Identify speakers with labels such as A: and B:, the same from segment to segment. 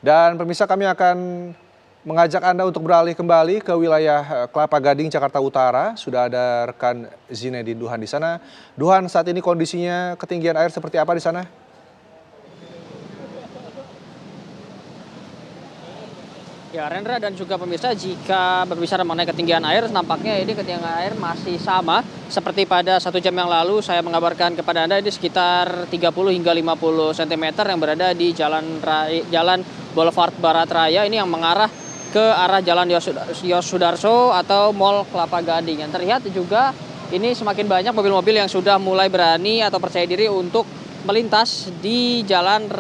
A: Dan pemirsa, kami akan mengajak Anda untuk beralih kembali ke wilayah Kelapa Gading, Jakarta Utara. Sudah ada rekan Zinedine Duhan di sana. Duhan, saat ini kondisinya ketinggian air seperti apa di sana?
B: Ya, Rendra dan juga pemirsa, jika berbicara mengenai ketinggian air, nampaknya ini ketinggian air masih sama seperti pada 1 jam yang lalu. Saya mengabarkan kepada Anda ini sekitar 30 hingga 50 cm yang berada di Jalan Boulevard Barat Raya ini yang mengarah ke arah Jalan Yosudarso atau Mall Kelapa Gading. Yang terlihat juga ini semakin banyak mobil-mobil yang sudah mulai berani atau percaya diri untuk melintas di Jalan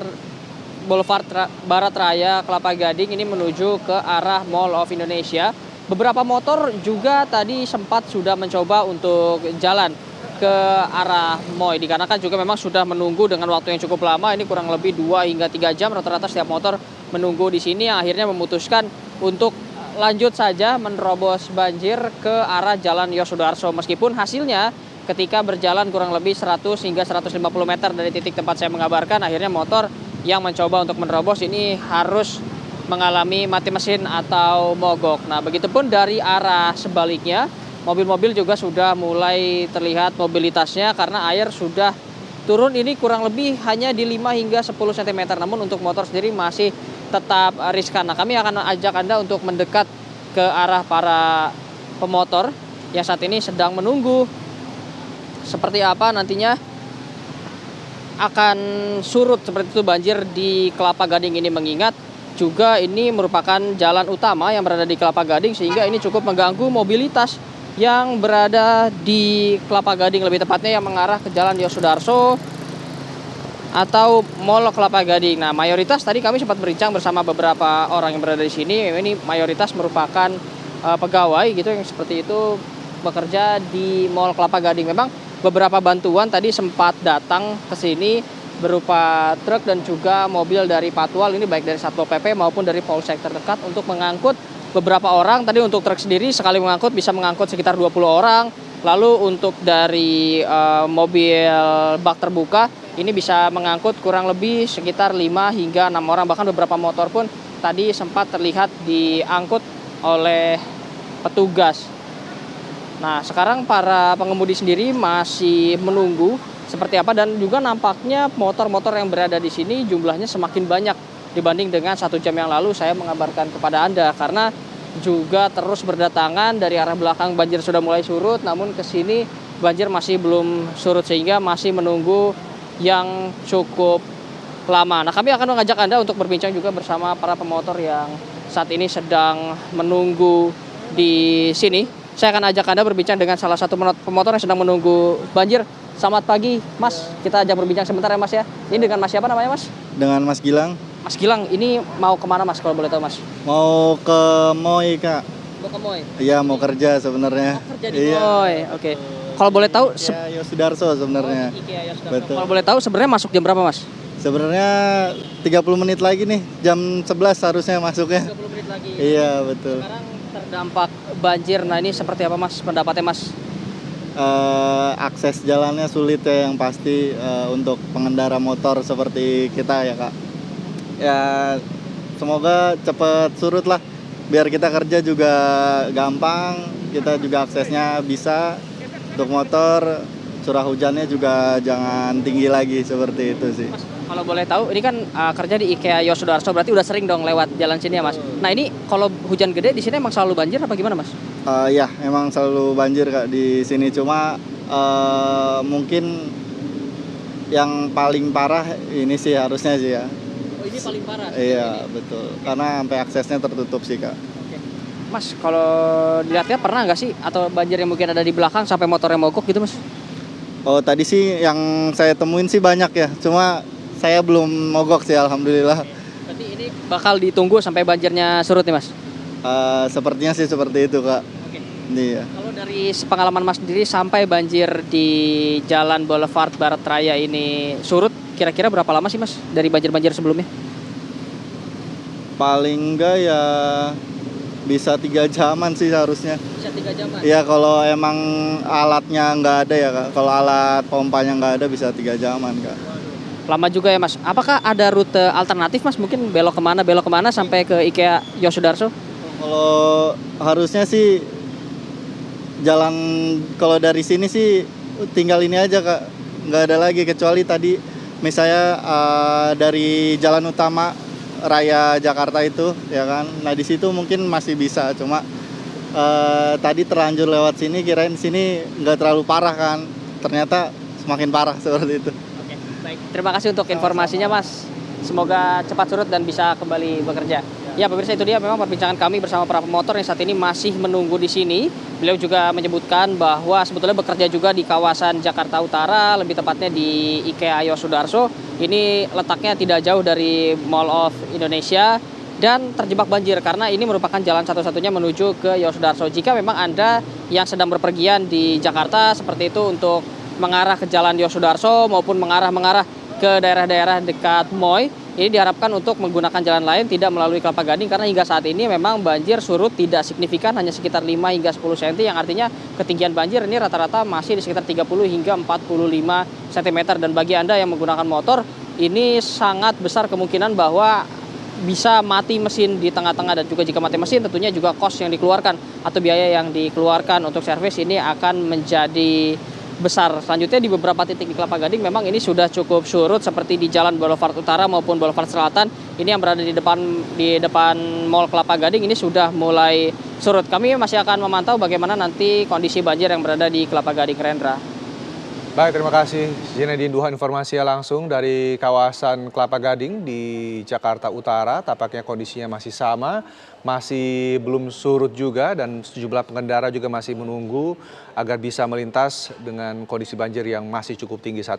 B: Boulevard Barat Raya Kelapa Gading ini menuju ke arah Mall of Indonesia. Beberapa motor juga tadi sempat sudah mencoba untuk jalan ke arah mall, dikarenakan juga memang sudah menunggu dengan waktu yang cukup lama, ini kurang lebih 2 hingga 3 jam rata-rata setiap motor menunggu di sini, yang akhirnya memutuskan untuk lanjut saja menerobos banjir ke arah Jalan Yosudarso. Meskipun hasilnya ketika berjalan kurang lebih 100 hingga 150 meter dari titik tempat saya mengabarkan, akhirnya motor yang mencoba untuk menerobos ini harus mengalami mati mesin atau mogok. Nah, begitupun dari arah sebaliknya, mobil-mobil juga sudah mulai terlihat mobilitasnya karena air sudah turun ini kurang lebih hanya di 5 hingga 10 cm. Namun untuk motor sendiri masih tetap riskan. Nah, kami akan ajak Anda untuk mendekat ke arah para pemotor yang saat ini sedang menunggu seperti apa nantinya akan surut seperti itu banjir di Kelapa Gading ini, mengingat juga ini merupakan jalan utama yang berada di Kelapa Gading sehingga ini cukup mengganggu mobilitas yang berada di Kelapa Gading, lebih tepatnya yang mengarah ke Jalan Yosudarso atau Mall Kelapa Gading. Nah, mayoritas tadi kami sempat berbincang bersama beberapa orang yang berada di sini, ini mayoritas merupakan pegawai gitu yang seperti itu bekerja di Mall Kelapa Gading. Memang beberapa bantuan tadi sempat datang ke sini berupa truk dan juga mobil dari Patwal, ini baik dari Satpol PP maupun dari Polsek terdekat untuk mengangkut beberapa orang. Tadi untuk truk sendiri sekali mengangkut bisa mengangkut sekitar 20 orang. Lalu untuk dari mobil bak terbuka ini bisa mengangkut kurang lebih sekitar 5 hingga 6 orang. Bahkan beberapa motor pun tadi sempat terlihat diangkut oleh petugas. Nah, sekarang para pengemudi sendiri masih menunggu seperti apa, dan juga nampaknya motor-motor yang berada di sini jumlahnya semakin banyak dibanding dengan 1 jam yang lalu saya mengabarkan kepada Anda, karena juga terus berdatangan dari arah belakang. Banjir sudah mulai surut, namun ke sini banjir masih belum surut sehingga masih menunggu yang cukup lama. Nah, kami akan mengajak Anda untuk berbincang juga bersama para pemotor yang saat ini sedang menunggu di sini. Saya akan ajak Anda berbincang dengan salah satu pemotor yang sedang menunggu banjir. Selamat pagi, Mas. Kita ajak berbincang sebentar ya, Mas ya. Ini dengan Mas siapa namanya, Mas?
C: Dengan Mas Gilang.
B: Mas Gilang, ini mau kemana, Mas, kalau boleh tahu, Mas?
C: Mau ke Moi, Kak.
B: Mau ke Moi?
C: Iya, mau kerja sebenarnya.
B: Oh, kerja di Moi. Oke. Kalau boleh tahu,
C: Iya, Yosudarso sebenarnya.
B: IKEA Yosudarso.
C: Betul.
B: Kalau boleh tahu sebenarnya masuk jam berapa, Mas?
C: Sebenarnya 30 menit lagi nih, jam 11 harusnya masuknya.
B: 30 menit lagi.
C: Iya, betul.
B: Sekarang terdampak banjir. Nah, ini seperti apa, Mas, pendapatnya, Mas?
C: Akses jalannya sulit ya, yang pasti untuk pengendara motor seperti kita ya, Kak. Ya, semoga cepat surut lah, biar kita kerja juga gampang, kita juga aksesnya bisa. Untuk motor, curah hujannya juga jangan tinggi lagi, seperti itu sih.
B: Mas, kalau boleh tahu, ini kan kerja di IKEA Yosudarso, berarti udah sering dong lewat jalan sini ya, Mas? Nah, ini kalau hujan gede di sini emang selalu banjir apa gimana, Mas?
C: Ya, emang selalu banjir, Kak, di sini. Cuma mungkin yang paling parah ini sih harusnya sih ya.
B: Oh, ini paling parah?
C: Iya, betul. Karena sampai aksesnya tertutup sih, Kak.
B: Oke. Mas, kalau dilihatnya pernah nggak sih atau banjir yang mungkin ada di belakang sampai motornya mogok gitu, Mas?
C: Oh, tadi sih yang saya temuin sih banyak ya. Cuma saya belum mogok sih, alhamdulillah.
B: Berarti ini bakal ditunggu sampai banjirnya surut nih, Mas?
C: Sepertinya sih seperti itu, Kak.
B: Oke.
C: Iya.
B: Kalau dari pengalaman Mas sendiri sampai banjir di Jalan Boulevard Barat Raya ini surut, kira-kira berapa lama sih, Mas, dari banjir-banjir sebelumnya?
C: Paling enggak ya bisa 3 jaman sih harusnya.
B: Bisa 3 jaman?
C: Iya, kalau emang alatnya nggak ada ya, Kak. Kalau alat pompanya nggak ada bisa 3 jaman, Kak.
B: Lama juga ya Mas. Apakah ada rute alternatif Mas? Mungkin belok kemana sampai ke IKEA Yosudarso?
C: Kalau harusnya sih jalan, kalau dari sini sih tinggal ini aja Kak, nggak ada lagi kecuali tadi misalnya dari jalan utama raya Jakarta itu ya kan. Nah di situ mungkin masih bisa, cuma tadi terlanjur lewat sini kirain sini nggak terlalu parah kan, ternyata semakin parah seperti itu.
B: Oke, baik. Terima kasih untuk informasinya Mas. Semoga cepat surut dan bisa kembali bekerja. Ya pemirsa, itu dia memang perbincangan kami bersama para pemotor yang saat ini masih menunggu di sini. Beliau juga menyebutkan bahwa sebetulnya bekerja juga di kawasan Jakarta Utara, lebih tepatnya di IKEA Yosudarso. Ini letaknya tidak jauh dari Mall of Indonesia dan terjebak banjir karena ini merupakan jalan satu-satunya menuju ke Yosudarso. Jika memang Anda yang sedang berpergian di Jakarta seperti itu untuk mengarah ke Jalan Yosudarso maupun mengarah ke daerah-daerah dekat Moy, ini diharapkan untuk menggunakan jalan lain tidak melalui Kelapa Gading karena hingga saat ini memang banjir surut tidak signifikan, hanya sekitar 5 hingga 10 cm yang artinya ketinggian banjir ini rata-rata masih di sekitar 30 hingga 45 cm dan bagi Anda yang menggunakan motor ini sangat besar kemungkinan bahwa bisa mati mesin di tengah-tengah dan juga jika mati mesin tentunya juga kos yang dikeluarkan atau biaya yang dikeluarkan untuk servis ini akan menjadi besar. Selanjutnya di beberapa titik di Kelapa Gading memang ini sudah cukup surut seperti di Jalan Boulevard Utara maupun Boulevard Selatan. Ini yang berada di depan Mall Kelapa Gading ini sudah mulai surut. Kami masih akan memantau bagaimana nanti kondisi banjir yang berada di Kelapa Gading, Rendra.
A: Baik, terima kasih Zinedine Duhan, informasinya langsung dari kawasan Kelapa Gading di Jakarta Utara. Tampaknya kondisinya masih sama, masih belum surut juga dan sejumlah pengendara juga masih menunggu agar bisa melintas dengan kondisi banjir yang masih cukup tinggi saat ini.